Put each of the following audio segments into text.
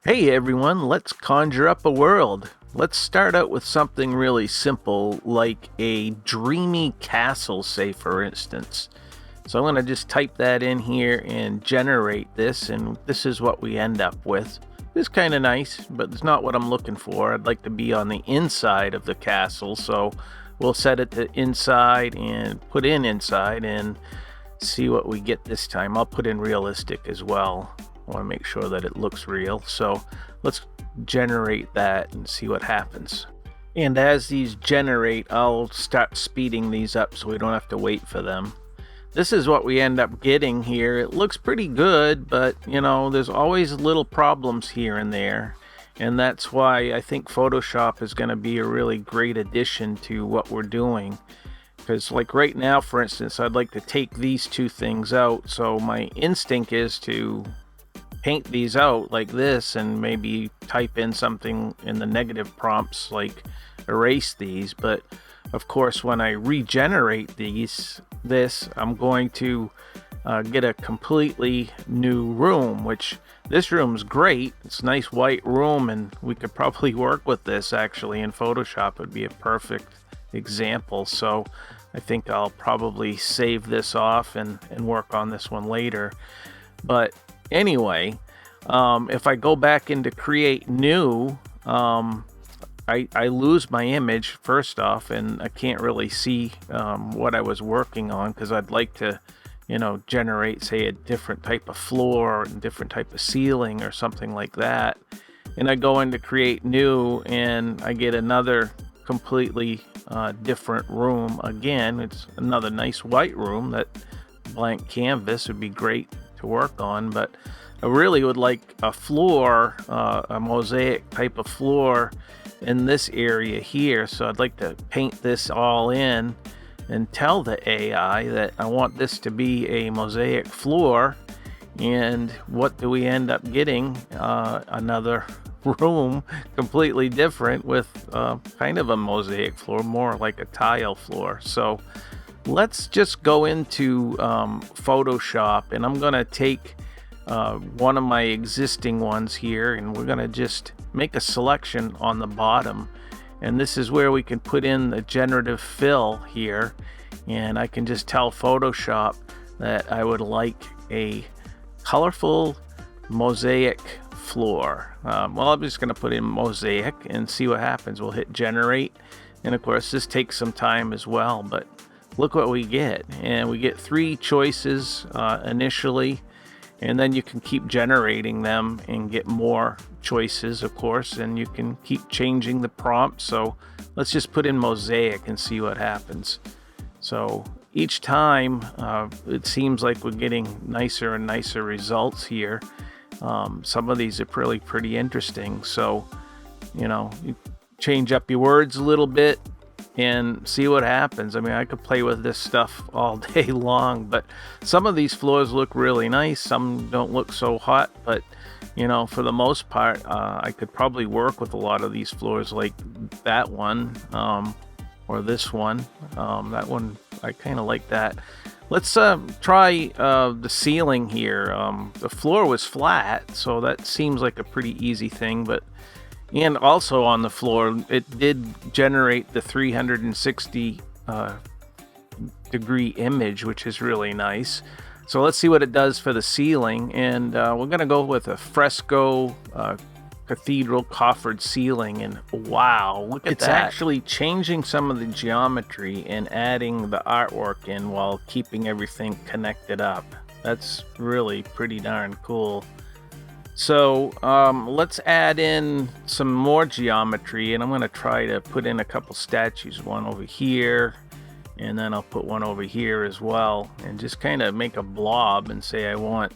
Hey everyone, let's conjure up a world. Let's start out with something really simple, like a dreamy castle, say for instance. So I'm going to just type that in here and generate this, and this is what we end up with. It's kind of nice, but it's not what I'm looking for. I'd like to be on the inside of the castle, so we'll set it to inside and put in inside and see what we get this time. I'll put in realistic as well. I want to make sure that it looks real. So let's generate that and see what happens. And as these generate, I'll start speeding these up so we don't have to wait for them. This is what we end up getting here. It looks pretty good, but there's always little problems here and there. And that's why I think Photoshop is going to be a really great addition to what we're doing. Because like right now, for instance, I'd like to take these two things out. So my instinct is to paint these out like this and maybe type in something in the negative prompts like erase these. But of course, when I regenerate this, I'm going to get a completely new room, which this room's great. It's a nice white room, and we could probably work with this actually in Photoshop. It would be a perfect example. So I think I'll probably save this off and work on this one later. But anyway, if I go back into create new, I lose my image first off, and I can't really see what I was working on, because I'd like to generate, say, a different type of floor and different type of ceiling or something like that. And I go into create new and I get another completely different room. Again, it's another nice white room. That blank canvas would be great to work on, but I really would like a floor, a mosaic type of floor in this area here. So I'd like to paint this all in and tell the AI that I want this to be a mosaic floor. And what do we end up getting? Another room completely different with kind of a mosaic floor, more like a tile floor. So let's just go into Photoshop, and I'm going to take one of my existing ones here, and we're going to just make a selection on the bottom. And this is where we can put in the generative fill here, and I can just tell Photoshop that I would like a colorful mosaic floor. Well, I'm just going to put in mosaic and see what happens. We'll hit generate, and of course this takes some time as well, but look what we get. And we get 3 choices initially, and then you can keep generating them and get more choices, of course, and you can keep changing the prompt. So let's just put in mosaic and see what happens. So each time it seems like we're getting nicer and nicer results here. Some of these are pretty interesting. So you change up your words a little bit and see what happens. I mean, I could play with this stuff all day long, but some of these floors look really nice. Some don't look so hot, but for the most part, I could probably work with a lot of these floors, like that one, or this one. That one, I kind of like that. Let's try the ceiling here. The floor was flat, so that seems like a pretty easy thing, and also on the floor, it did generate the 360 degree image, which is really nice. So let's see what it does for the ceiling. And we're going to go with a fresco cathedral coffered ceiling. And wow, look at that. It's actually changing some of the geometry and adding the artwork in while keeping everything connected up. That's really pretty darn cool. So let's add in some more geometry, and I'm going to try to put in a couple statues, one over here, and then I'll put one over here as well, and just kind of make a blob and say I want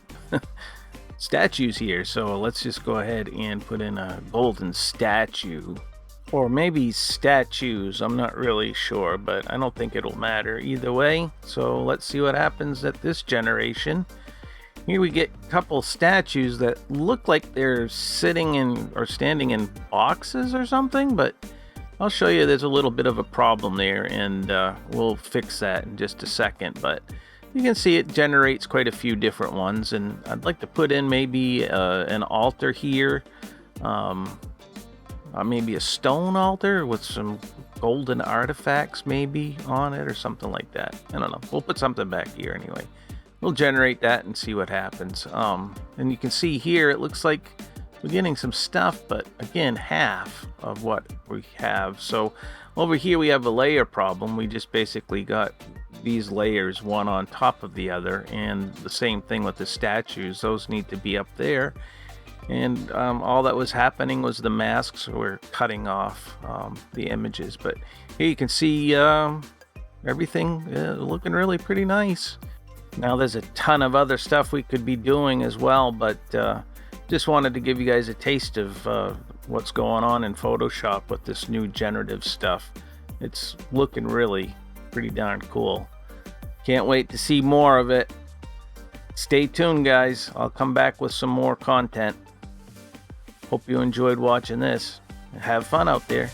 statues here. So let's just go ahead and put in a golden statue, or maybe statues. I'm not really sure, but I don't think it'll matter either way. So let's see what happens at this generation. Here we get a couple statues that look like they're sitting in or standing in boxes or something, but I'll show you there's a little bit of a problem there, and we'll fix that in just a second. But you can see it generates quite a few different ones, and I'd like to put in maybe an altar here maybe a stone altar with some golden artifacts maybe on it or something like that. I don't know. We'll put something back here anyway. We'll generate that and see what happens. And you can see here, it looks like we're getting some stuff, but again, half of what we have. So over here we have a layer problem. We just basically got these layers one on top of the other, and the same thing with the statues. Those need to be up there. And all that was happening was the masks were cutting off the images. But here you can see everything looking really pretty nice. Now there's a ton of other stuff we could be doing as well, but just wanted to give you guys a taste of what's going on in Photoshop with this new generative stuff. It's looking really pretty darn cool. Can't wait to see more of it. Stay tuned, guys. I'll come back with some more content. Hope you enjoyed watching this. Have fun out there.